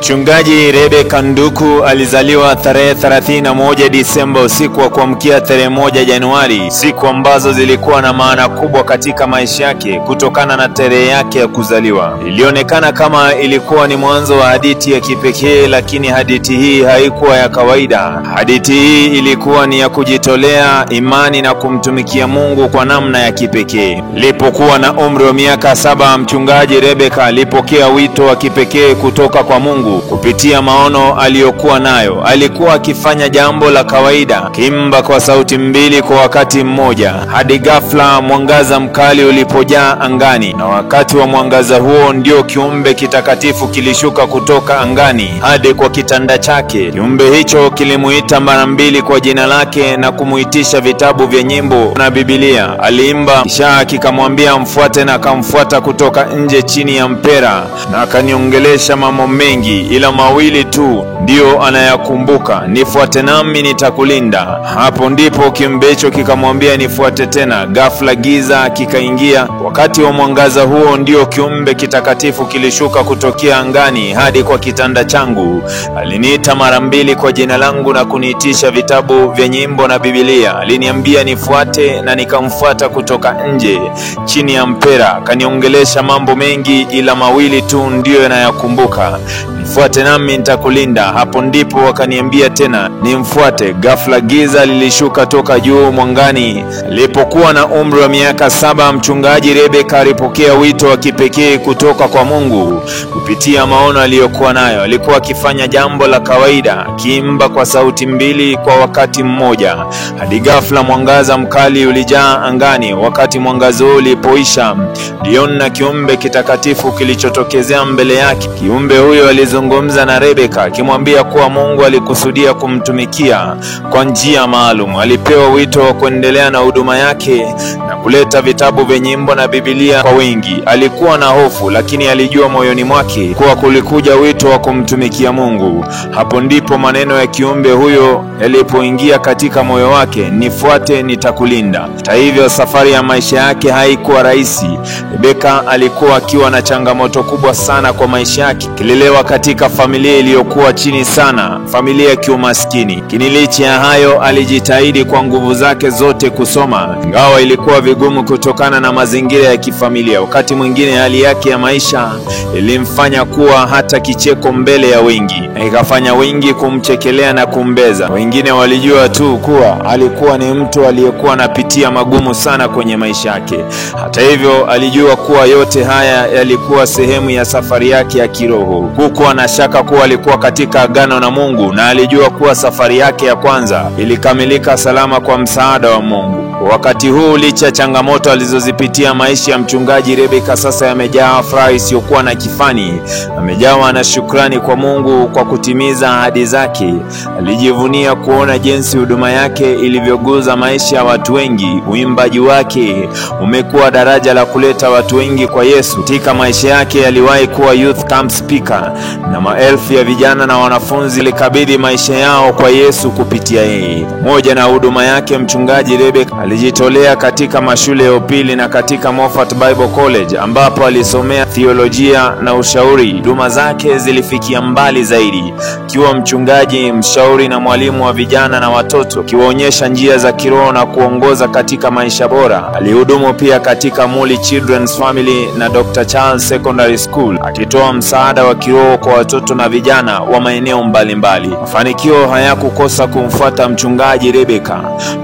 Mchungaji Rebeka Nduku alizaliwa tarehe 31 Disemba usiku wa kuamkia tarehe 1 Januari, siku ambazo zilikuwa na maana kubwa katika maisha yake kutokana na tarehe yake ya kuzaliwa. Ilionekana kama ilikuwa ni mwanzo wa hadithi ya kipekee, lakini hadithi hii haikuwa ya kawaida. Hadithi hii ilikuwa ni ya kujitolea, imani na kumtumikia Mungu kwa namna ya kipekee. Alipokuwa na umri wa miaka 7, mchungaji Rebeka alipokea wito wa kipekee kutoka kwa Mungu kupitia maono aliyokuwa nayo. Alikuwa akifanya jambo la kawaida, kimba kwa sauti mbili kwa wakati mmoja, hadi ghafla mwangaza mkali ulipojaa angani, na wakati wa mwangaza huo ndio kiumbe kitakatifu kilishuka kutoka angani hadi kwa kitanda chake. Kiumbe hicho kilimuita mara 2 kwa jina lake na kumuitisha vitabu vya nyimbo na Biblia. Aliimba kisha kikamwambia mfuate, na akamfuata kutoka nje chini ya mpera, na akaniongelesha mambo mengi, ila mawili tu ndio anayakumbuka: nifuate nami nitakulinda. Hapo ndipo kiumbe hicho kikamwambia nifuate tena. Ghafla giza kikaingia. Wakati wa mwangaza huo ndio kiumbe kitakatifu kilishuka kutokea angani hadi kwa kitanda changu. Aliniita mara 2 kwa jina langu na kuniitisha vitabu vya nyimbo na Biblia. Aliniambia nifuate, na nikamfuata kutoka nje chini ya mpera. Kaniongelesha mambo mengi, ila mawili tu ndio yanayakumbuka: nifuate nami nitakulinda. Hapo ndipo wakaniambia tena nimfuate. Ghafla giza lilishuka toka juu mwangani. Alipokuwa na umri wa miaka 7, mchungaji Rebeka alipokea wito wa kipekee kutoka kwa Mungu kupitia maono aliyokuwa nayo. Alikuwa akifanya jambo la kawaida, kiimba kwa sauti 2 kwa wakati mmoja, hadi ghafla mwangaza mkali ulijaa angani. Wakati mwangaza ulipoisha, aliona kiumbe kitakatifu kilichotokezea mbele yake. Kiumbe huyo alizungumza na Rebeka akimwambia kuwa Mungu alikusudia kumtumikia kwa njia maalum. Alipewa wito wa kuendelea na huduma yake na kuleta vitabu vya nyimbo na Biblia kwa wengi. Alikuwa na hofu, lakini alijua moyoni mwake kuwa kulikuja wito wa kumtumikia Mungu. Hapo ndipo maneno ya kiumbe huyo yalipoingia katika moyo wake: nifuate nitakulinda. Hata hivyo, safari ya maisha yake haikuwa rahisi. Rebeka alikuwa akiwa na changamoto kubwa sana kwa maisha yake. Kilelewa katika familia iliyokuwa chini sana, familia ya kiumaskini. Licha ya hayo, alijitahidi kwa nguvu zake zote kusoma, ingawa ilikuwa vigumu kutokana na mazingira ya kifamilia. Wakati mwingine hali yake ya maisha ilimfanya kuwa hata kicheko mbele ya wengi, na ikafanya wengi kumchekelea na kumbeza. Wengine walijua tu kuwa alikuwa ni mtu aliyekuwa anapitia magumu sana kwenye maisha yake. Hata hivyo, alijua kuwa yote haya yalikuwa sehemu ya safari yake ya kiroho. Hukuwa na shaka kuwa alikuwa katika agano na Mungu, na alijua kuwa safari yake ya kwanza ilikamilika salama kwa msaada wa Mungu. Wakati huu, licha changamoto alizozipitia, maisha ya mchungaji Rebeka sasa yamejaa furaha isiyokuwa na kifani. Amejawa na shukrani kwa Mungu kwa kutimiza ahadi zake. Alijivunia kuona jinsi huduma yake ilivyoguza maisha ya watu wengi. Uimbaji wake umekuwa daraja la kuleta watu wengi kwa Yesu. Katika maisha yake aliwahi kuwa youth camp speaker, na maelfu ya vijana na wanafunzi walikabidhi maisha yao kwa Yesu kupitia yeye. Pamoja na huduma yake, mchungaji Rebeka alijitolea katika mashule ya upili na katika Moffat Bible College, ambapo alisomea theolojia na ushauri. Huduma zake zilifikia mbali zaidi, akiwa mchungaji, mshauri na mwalimu wa vijana na watoto, akiwaonyesha njia za kiroho na kuongoza katika maisha bora. Alihudumu pia katika Muli Children's Family na Dr. Charles Secondary School, akitoa msaada wa kiroho kwa watoto na vijana wa maeneo mbalimbali. Mafanikio hayakukosa kumfuata mchungaji Rebeka.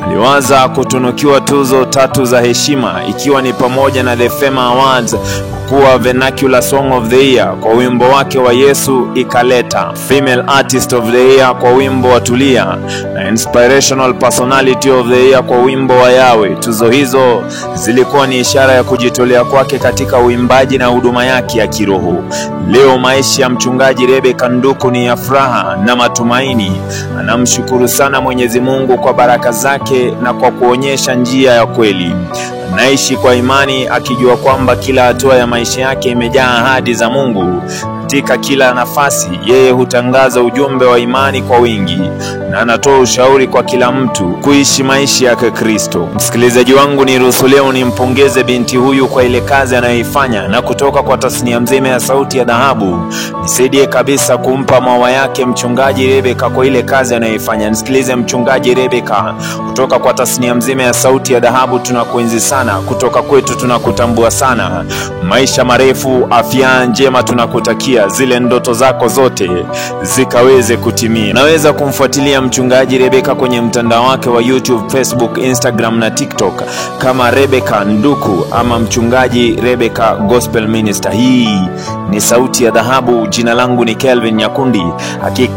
Aliwaza kutunukiwa tuzo 3 za heshima, ikiwa ni pamoja na The Fema Awards kuwa Vernacular Song of the Year kwa wimbo wake wa Yesu Ikaleta, Female Artist of the Year kwa wimbo wa Tulia, na Inspirational Personality of the Year kwa wimbo wa Yawe. Tuzo hizo zilikuwa ni ishara ya kujitolea kwake katika uimbaji na huduma yake ya kiroho. Leo maisha ya mchungaji Rebeka Nduku ni ya furaha na matumaini. Anamshukuru sana Mwenyezi Mungu kwa baraka zake na kwa kuonyesha njia ya kweli. Anaishi kwa imani, akijua kwamba kila hatua ya maisha yake imejaa ahadi za Mungu. Katika kila nafasi yeye hutangaza ujumbe wa imani kwa wingi na anatoa ushauri kwa kila mtu kuishi maisha ya Kristo. Msikilizaji wangu, niruhusu leo nimpongeze binti huyu kwa ile kazi anayoifanya, na kutoka kwa tasnia mzima ya Sauti ya Dhahabu nisaidie kabisa kumpa maua yake mchungaji Rebeka kwa ile kazi anayoifanya. Nisikilize mchungaji Rebeka, kutoka kwa tasnia mzima ya Sauti ya Dhahabu tunakuenzi sana, kutoka kwetu tunakutambua sana. Maisha marefu, afya njema tunakutakia, zile ndoto zako zote zikaweze kutimia. Naweza kumfuatilia mchungaji Rebeka kwenye mtandao wake wa YouTube, Facebook, Instagram na TikTok kama Rebeka Nduku ama mchungaji Rebeka Gospel Minister. Hii ni Sauti ya Dhahabu. Jina langu ni Kelvin Nyakundi. Hakika